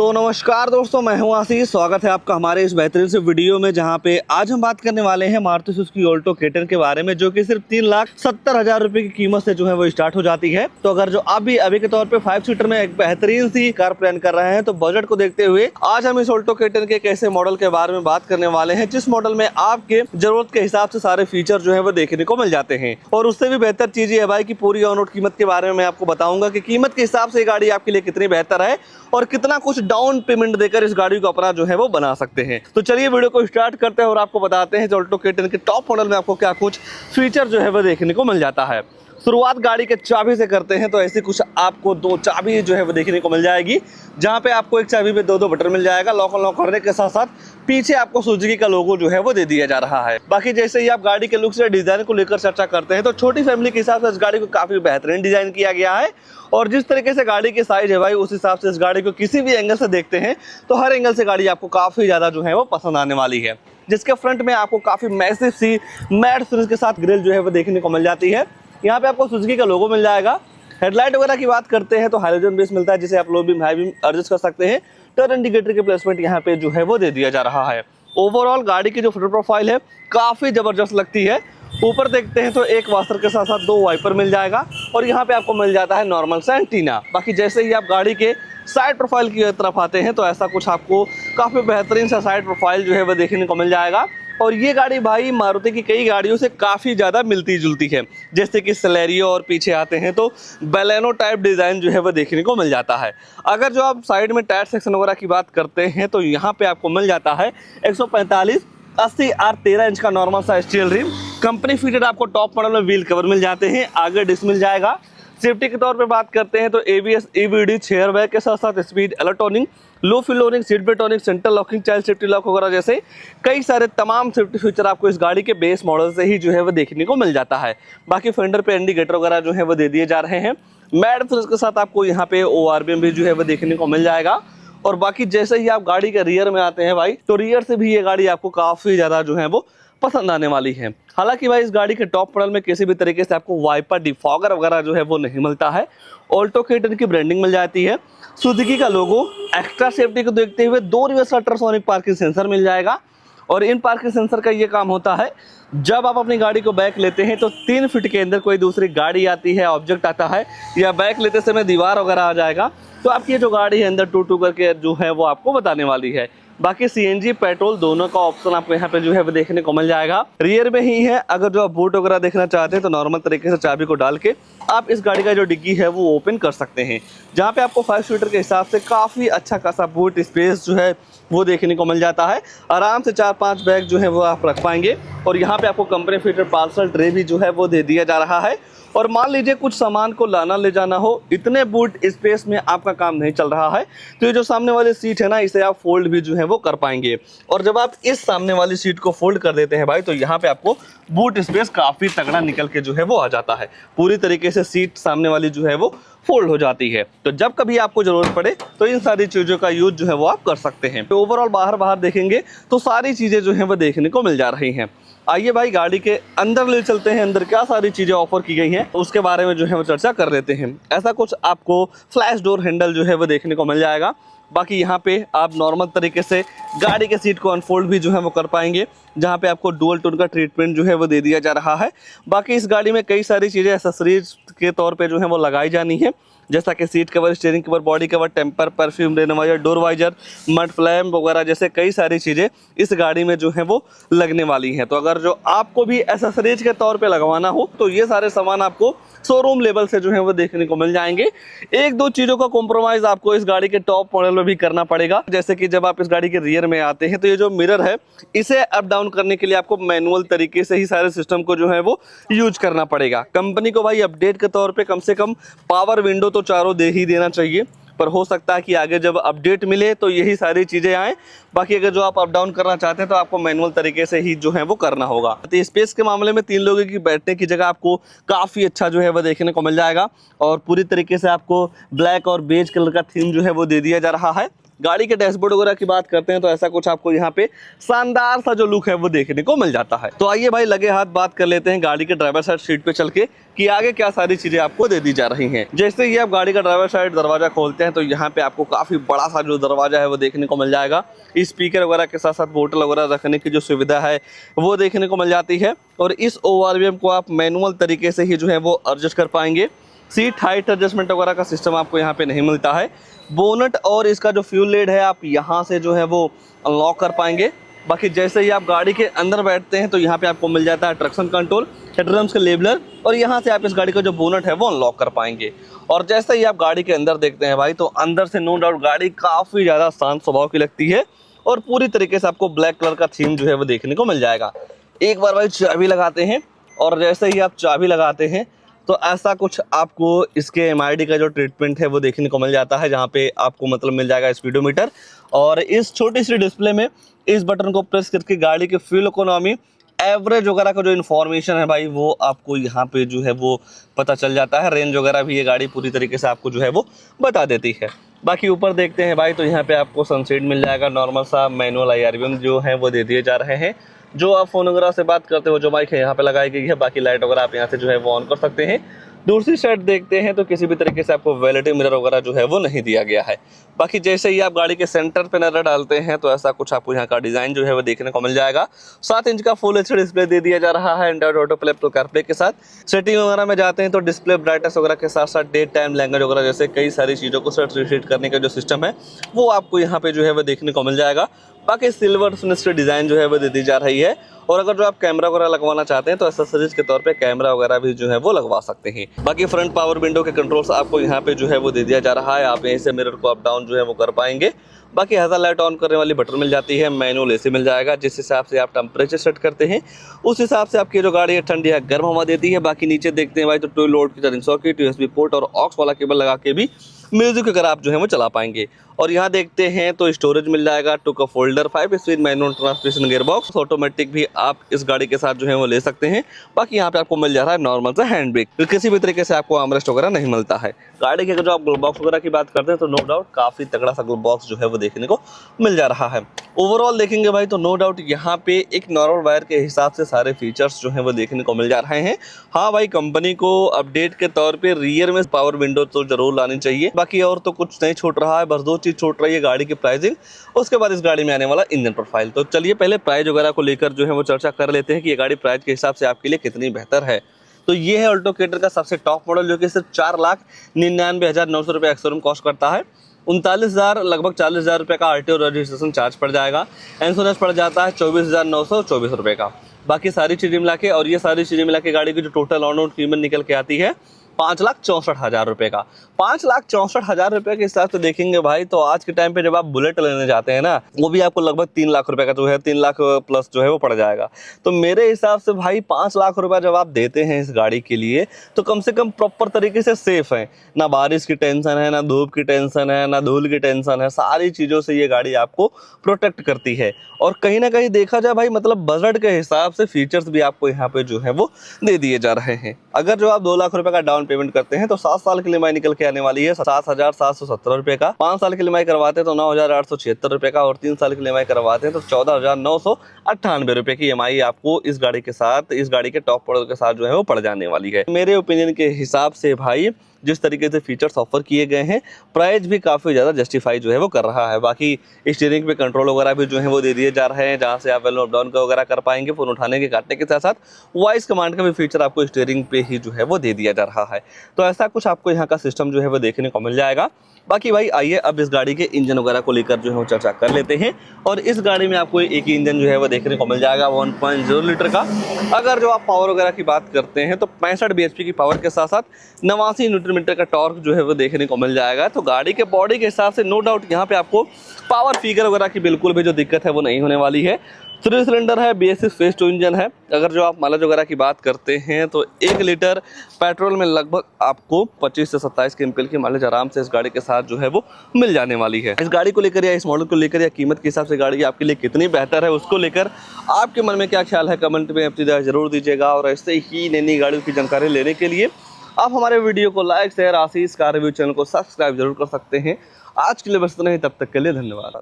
तो नमस्कार दोस्तों, मैं हूं आशीष। स्वागत है आपका हमारे इस बेहतरीन से वीडियो में, जहां पे आज हम बात करने वाले हैं मारुति सुजुकी ऑल्टो के10 के बारे में, जो कि सिर्फ 3,70,000 रुपए की कीमत से जो है वो स्टार्ट हो जाती है। तो अगर जो आप भी अभी के तौर पे 5 सीटर में एक बेहतरीन सी कार प्लान कर रहे हैं, तो बजट को देखते हुए आज हम इस ऑल्टो के10 के एक ऐसे मॉडल के बारे में बात करने वाले हैं जिस मॉडल में आपके जरूरत के हिसाब से सारे फीचर जो है वो देखने को मिल जाते हैं। और उससे भी बेहतर चीज ये है भाई कि पूरी ऑन रोड कीमत के बारे में मैं आपको बताऊंगा कि कीमत के हिसाब से गाड़ी आपके लिए कितनी बेहतर है और कितना कुछ डाउन पेमेंट देकर इस गाड़ी को अपना जो है वो बना सकते हैं। तो चलिए वीडियो को स्टार्ट करते हैं और आपको बताते हैं ऑल्टो के10 के टॉप मॉडल में आपको क्या कुछ फीचर जो है वो देखने को मिल जाता है। शुरुआत गाड़ी के चाबी से करते हैं, तो ऐसी कुछ आपको 2 चाबी जो है वो देखने को मिल जाएगी, जहां पे आपको एक चाबी पे 2 बटन मिल जाएगा। लॉक अनलॉक करने के साथ साथ पीछे आपको सुजुकी का लोगो जो है वो दे दिया जा रहा है। बाकी जैसे ही आप गाड़ी के लुक से डिजाइन को लेकर चर्चा करते हैं, तो छोटी फैमिली के हिसाब से इस गाड़ी को काफी बेहतरीन डिजाइन किया गया है। और जिस तरीके से गाड़ी की साइज है भाई, उस हिसाब से इस गाड़ी को किसी भी एंगल से देखते हैं तो हर एंगल से गाड़ी आपको काफी ज्यादा जो है वो पसंद आने वाली है। जिसके फ्रंट में आपको काफी मैसिव सी मैट फिनिश के साथ ग्रिल जो है वो देखने को मिल जाती है। यहाँ पे आपको सुजुकी का लोगो मिल जाएगा। हेडलाइट वगैरह की बात करते हैं तो हाइड्रोजन बेस मिलता है, जिसे आप low beam high beam adjust कर सकते हैं। टर्न इंडिकेटर के प्लेसमेंट यहाँ पे जो है वो दे दिया जा रहा है। ओवरऑल गाड़ी की जो फ्रंट प्रोफाइल है काफी जबरदस्त लगती है। ऊपर देखते हैं तो एक वाशर के साथ साथ 2 वाइपर मिल जाएगा और यहाँ पे आपको मिल जाता है नॉर्मल सा एंटीना। बाकी जैसे ही आप गाड़ी के साइड प्रोफाइल की तरफ आते हैं तो ऐसा कुछ आपको काफी बेहतरीन सा साइड प्रोफाइल जो है वो देखने को मिल जाएगा। और ये गाड़ी भाई मारुति की कई गाड़ियों से काफ़ी ज़्यादा मिलती जुलती है, जैसे कि सेलेरियो, और पीछे आते हैं तो बेलेनो टाइप डिज़ाइन जो है वो देखने को मिल जाता है। अगर जो आप साइड में टायर सेक्शन वगैरह की बात करते हैं तो यहाँ पे आपको मिल जाता है 145/80R 13 इंच का नॉर्मल सा स्टील रिम। कंपनी फिटेड आपको टॉप मॉडल में व्हील कवर मिल जाते हैं। आगे डिस्क मिल जाएगा। सेफ्टी के तौर पे बात करते हैं तो ABS EBD 6 एयरबैग के साथ साथ speed electronic, low flooring, seat belt tonic, central locking, child safety lock वगैरह जैसे कई सारे तमाम सेफ्टी फीचर आपको इस गाड़ी के बेस मॉडल से ही जो है वो देखने को मिल जाता है। बाकी फेंडर पे इंडिकेटर वगैरह जो है वो दे दिए जा रहे हैं। मैट फिनिश के साथ आपको यहाँ पे ORBM भी जो है वो देखने को मिल जाएगा। और बाकी जैसे ही आप गाड़ी के रियर में आते हैं भाई, तो रियर से भी ये गाड़ी आपको काफ़ी ज़्यादा जो है वो पसंद आने वाली है। हालांकि भाई इस गाड़ी के टॉप मॉडल में किसी भी तरीके से आपको वाइपर डिफॉगर वगैरह जो है वो नहीं मिलता है। ऑल्टो के10 की ब्रांडिंग मिल जाती है, सुजुकी का लोगो। एक्स्ट्रा सेफ्टी को देखते हुए 2 रिवर्स अल्ट्रासोनिक पार्किंग सेंसर मिल जाएगा। और इन पार्किंग सेंसर का ये काम होता है, जब आप अपनी गाड़ी को बैक लेते हैं तो 3 फीट के अंदर कोई दूसरी गाड़ी आती है, ऑब्जेक्ट आता है, या बैक लेते समय दीवार वगैरह आ जाएगा, तो आपकी जो गाड़ी है अंदर टू करके जो है वो आपको बताने वाली है। बाकी CNG पेट्रोल दोनों का ऑप्शन आपको यहाँ पे जो है वो देखने को मिल जाएगा। रियर में ही है। अगर जो आप बूट वगैरह देखना चाहते हैं तो नॉर्मल तरीके से चाबी को डाल के आप इस गाड़ी का जो डिग्गी है वो ओपन कर सकते हैं, जहाँ पे आपको 5 सीटर के हिसाब से काफ़ी अच्छा खासा बूट स्पेस जो है वो देखने को मिल जाता है। आराम से 4-5 बैग जो है वो आप रख पाएंगे। और यहाँ पे आपको कंपनी फिटेड पार्सल ट्रे भी जो है वो दे दिया जा रहा है। और मान लीजिए कुछ सामान को लाना ले जाना हो, इतने बूट स्पेस में आपका काम नहीं चल रहा है, तो ये जो सामने वाली सीट है ना, इसे आप फोल्ड भी जो है वो कर पाएंगे। और जब आप इस सामने वाली सीट को फोल्ड कर देते हैं भाई, तो यहाँ पे आपको बूट स्पेस काफ़ी तगड़ा निकल के जो है वो आ जाता है। पूरी तरीके से सीट सामने वाली जो है वो फोल्ड हो जाती है। तो जब कभी आपको जरूरत पड़े तो इन सारी चीज़ों का यूज जो है वो आप कर सकते हैं। तो ओवरऑल बाहर देखेंगे तो सारी चीज़ें जो है वो देखने को मिल जा रही हैं। आइए भाई गाड़ी के अंदर ले चलते हैं। अंदर क्या सारी चीज़ें ऑफर की गई हैं उसके बारे में जो है वो चर्चा कर लेते हैं। ऐसा कुछ आपको फ्लैश डोर हैंडल जो है वो देखने को मिल जाएगा। बाकी यहाँ पे आप नॉर्मल तरीके से गाड़ी के सीट को अनफोल्ड भी जो है वो कर पाएंगे, जहाँ पे आपको डुअल टोन का ट्रीटमेंट जो है वो दे दिया जा रहा है। बाकी इस गाड़ी में कई सारी चीज़ें एसेसरीज के तौर पे जो है वो लगाई जानी है, जैसा कि seat cover, steering cover, body cover, temper, perfume, rain visor, door visor, mud flap वगैरह जैसे कई सारी चीज़ें इस गाड़ी में जो है वो लगने वाली हैं। तो अगर जो आपको भी एसेसरीज के तौर पे लगवाना हो तो ये सारे सामान आपको शोरूम लेवल से जो है वो देखने को मिल जाएंगे। 1-2 चीज़ों का कॉम्प्रोमाइज़ आपको इस गाड़ी के टॉप मॉडल में भी करना पड़ेगा, जैसे कि जब आप इस गाड़ी के रियर में आते हैं तो ये जो मिरर है, इसे अप डाउन करने के लिए आपको मैनुअल तरीके से ही सारे सिस्टम को जो है वो यूज करना पड़ेगा। कंपनी को भाई अपडेट के तौर पे कम से कम पावर विंडो तो चारों दे ही देना चाहिए, पर हो सकता है कि आगे जब अपडेट मिले तो यही सारी चीज़ें आएँ। बाकी अगर जो आप अप डाउन करना चाहते हैं तो आपको मैनुअल तरीके से ही जो है वो करना होगा। तो स्पेस के मामले में 3 लोगों की बैठने की जगह आपको काफ़ी अच्छा जो है वो देखने को मिल जाएगा। और पूरी तरीके से आपको ब्लैक और बेज कलर का थीम जो है वो दे दिया जा रहा है। गाड़ी के डैशबोर्ड वगैरह की बात करते हैं तो ऐसा कुछ आपको यहाँ पे शानदार सा जो लुक है वो देखने को मिल जाता है। तो आइए भाई लगे हाथ बात कर लेते हैं गाड़ी के ड्राइवर साइड सीट पे चल के कि आगे क्या सारी चीजें आपको दे दी जा रही हैं। जैसे ही आप गाड़ी का ड्राइवर साइड दरवाजा खोलते हैं तो यहाँ पे आपको काफी बड़ा सा जो दरवाजा है वो देखने को मिल जाएगा। स्पीकर वगैरह के साथ साथ बोतल वगैरह रखने की जो सुविधा है वो देखने को मिल जाती है। और इस ORVM को आप मैनुअल तरीके से ही जो है वो एडजस्ट कर पाएंगे। सीट हाइट एडजस्टमेंट वगैरह का सिस्टम आपको यहाँ पे नहीं मिलता है। बोनट और इसका जो फ्यूल लेड है आप यहाँ से जो है वो अनलॉक कर पाएंगे। बाकी जैसे ही आप गाड़ी के अंदर बैठते हैं तो यहाँ पे आपको मिल जाता है ट्रैक्शन कंट्रोल, हेडरम्स का लेबलर, और यहाँ से आप इस गाड़ी का जो बोनट है वो अनलॉक कर पाएंगे। और जैसे ही आप गाड़ी के अंदर देखते हैं भाई तो अंदर से नो डाउट गाड़ी काफ़ी ज़्यादा शांत स्वभाव की लगती है और पूरी तरीके से आपको ब्लैक कलर का थीम जो है वो देखने को मिल जाएगा। एक बार भाई चाबी लगाते हैं और जैसे ही आप चाबी लगाते हैं तो ऐसा कुछ आपको इसके MID का जो ट्रीटमेंट है वो देखने को मिल जाता है, जहाँ पे आपको मतलब मिल जाएगा स्पीडोमीटर। और इस छोटी सी डिस्प्ले में इस बटन को प्रेस करके गाड़ी के फ्यूल इकोनॉमी, एवरेज वगैरह का जो इन्फॉर्मेशन है भाई वो आपको यहाँ पे जो है वो पता चल जाता है। रेंज वगैरह भी ये गाड़ी पूरी तरीके से आपको जो है वो बता देती है। बाकी ऊपर देखते हैं भाई तो यहाँ पे आपको सनसेट मिल जाएगा, नॉर्मल सा मैनुअल IRVM जो है वो दे दिए जा रहे हैं। जो आप फोन वगैरह से बात करते हो जो माइक है यहाँ पे लगाई गई है, बाकी लाइट वगैरह आप यहाँ से जो है वो ऑन कर सकते हैं। दूसरी साइड देखते हैं तो किसी भी तरीके से आपको वैलिटी मिरर वगैरह जो है वो नहीं दिया गया है। बाकी जैसे ही आप गाड़ी के सेंटर पे नजर डालते हैं तो ऐसा कुछ आपको यहाँ का डिजाइन जो है वो देखने को मिल जाएगा। 7 इंच का फुल HD डिस्प्ले दे दिया जा रहा है Android auto play Apple CarPlay के साथ। सेटिंग वगैरह में जाते हैं तो डिस्प्ले ब्राइटनेस वगैरह के साथ साथ डेट टाइम लैंग्वेज वगैरह जैसे कई सारी चीज़ों को सेट रीसेट करने का जो सिस्टम है वो आपको यहाँ पे जो है वो देखने को मिल जाएगा। बाकी सिल्वर फिनिश्ड डिज़ाइन जो है वो दे दी जा रही है। और अगर जो आप कैमरा वगैरह लगवाना चाहते हैं तो एक्सेसरीज के तौर पे कैमरा वगैरह भी जो है वो लगवा सकते हैं। बाकी फ्रंट पावर विंडो के कंट्रोल्स आपको यहाँ पे जो है वो दे दिया जा रहा है, आप यहीं से मिरर को अप डाउन जो है वो कर पाएंगे। बाकी हैज़ल लाइट ऑन करने वाली बटन मिल जाती है, मैनुअल AC मिल जाएगा, जिस हिसाब से आप टेम्परेचर सेट करते हैं उस हिसाब से आपकी जो गाड़ी है ठंडी या गर्म हवा देती है। बाकी नीचे देखते हैं भाई तो 2 लोड की चार्जिंग सॉकेट, USB पोर्ट और ऑक्स वाला केबल लगा के भी म्यूजिक अगर आप जो है वो चला पाएंगे। और यहाँ देखते हैं तो स्टोरेज मिल जाएगा, 2 cup holder, 5 speed manual transmission gearbox, automatic भी आप इस गाड़ी के साथ जो है वो ले सकते हैं। बाकी यहाँ पे आपको मिल जा रहा है नॉर्मल सा हैंड ब्रेक, तो किसी भी तरीके से आपको आर्मरेस्ट वगैरह नहीं मिलता है। गाड़ी के अगर जो आप ग्लोव बॉक्स वगैरह की बात करते हैं तो नो डाउट काफी तगड़ा सा ग्लोव बॉक्स जो है वो देखने को मिल जा रहा है। ओवरऑल देखेंगे भाई तो नो डाउट यहाँ पे एक नॉर्मल वायर के हिसाब से सारे फीचर्स जो है वो देखने को मिल जा रहे हैं। हाँ भाई, कंपनी को अपडेट के तौर पे रियर में पावर विंडो तो जरूर लानी चाहिए। बाकी और तो कुछ नहीं छूट रहा है, बस 2 चीज छूट रही है, गाड़ी की प्राइसिंग, उसके बाद इस गाड़ी में आने वाला इंजन प्रोफाइल। तो चलिए पहले प्राइस वगैरह को लेकर जो है वो चर्चा कर लेते हैं कि ये गाड़ी प्राइस के हिसाब से आपके लिए कितनी बेहतर है। तो ये है ऑल्टो केटर का सबसे टॉप मॉडल, जो कि सिर्फ 4,99,900 रुपये एक्स-शोरूम कॉस्ट करता है। 39,000 लगभग 40,000 रुपये का RTO रजिस्ट्रेशन चार्ज पड़ जाएगा। इंश्योरेंस पड़ जाता है 24,924 रुपये का। बाकी सारी चीज़ें मिला के, और ये सारी चीज़ें मिला के गाड़ी की जो टोटल ऑन रोड कीमत निकल के आती है 5,64,000 रुपये का। 5,64,000 रुपये के हिसाब से देखेंगे भाई तो आज के टाइम पे जब आप बुलेट लेने जाते हैं ना, वो भी आपको लगभग 3 लाख रुपए का जो है 3 लाख प्लस जो है वो पड़ जाएगा। तो मेरे हिसाब से भाई 5 लाख रुपया जब आप देते हैं इस गाड़ी के लिए तो कम से कम प्रॉपर तरीके से सेफ है, ना बारिश की टेंशन है, ना धूप की टेंशन है, ना धूल की टेंशन है, सारी चीज़ों से ये गाड़ी आपको प्रोटेक्ट करती है। और कहीं ना कहीं देखा जाए भाई मतलब बजट के हिसाब से फीचर्स भी आपको यहाँ पे जो है वो दे दिए जा रहे हैं। अगर जो आप 2 लाख रुपए का डाउन पेमेंट करते हैं तो 7 साल की EMI निकल के आने वाली है 7,770 रुपये का। 5 साल की EMI करवाते हैं तो 9,876 रुपये का, और 3 साल की EMI करवाते हैं तो 14,998 रुपये की EMI आपको इस गाड़ी के साथ, इस गाड़ी के टॉप मॉडल के साथ जो है वो पड़ जाने वाली है। मेरे ओपिनियन के हिसाब से भाई जिस तरीके से फीचर्स ऑफर किए गए हैं, प्राइस भी काफ़ी ज़्यादा जस्टिफाई जो है वो कर रहा है। बाकी स्टीयरिंग पे कंट्रोल वगैरह भी जो है वो दे दिए जा रहे हैं, जहाँ से आप वैल्यू अप डाउन का वगैरह कर पाएंगे। फ़ोन उठाने के काटने के साथ साथ वॉइस कमांड का भी फीचर आपको स्टीयरिंग पे ही जो है वो दे दिया जा रहा है। तो ऐसा कुछ आपको यहाँ का सिस्टम जो है वो देखने को मिल जाएगा। बाकी भाई आइए अब इस गाड़ी के इंजन वगैरह को लेकर जो है वो चर्चा कर लेते हैं। और इस गाड़ी में आपको एक ही इंजन जो है वो देखने को मिल जाएगा 1.0 लीटर का। अगर जो आप पावर वगैरह की बात करते हैं तो 65 bhp की पावर के साथ साथ 89 न्यूटन मीटर का टॉर्क जो है वो देखने को मिल जाएगा। तो गाड़ी के बॉडी के हिसाब से नो डाउट यहाँ पे आपको पावर फिगर वगैरह की बिल्कुल भी जो दिक्कत है वो नहीं होने वाली है। 3 सिलेंडर है, BS6 फेज 2 इंजन है। अगर जो आप माइलेज वगैरह की बात करते हैं तो 1 लीटर पेट्रोल में लगभग आपको 25 से 27 के एमपीएल की माइलेज आराम से इस गाड़ी के साथ जो है वो मिल जाने वाली है। इस गाड़ी को लेकर या इस मॉडल को लेकर या कीमत के हिसाब से गाड़ी आपके लिए कितनी बेहतर है उसको लेकर आपके मन में क्या ख्याल है कमेंट में अपनी राय जरूर दीजिएगा। और ऐसे ही नई नई गाड़ियों की जानकारी लेने के लिए आप हमारे वीडियो को लाइक शेयर आशीष कार रिव्यू चैनल को सब्सक्राइब जरूर कर सकते हैं। आज के लिए बस इतना ही, तब तक के लिए धन्यवाद।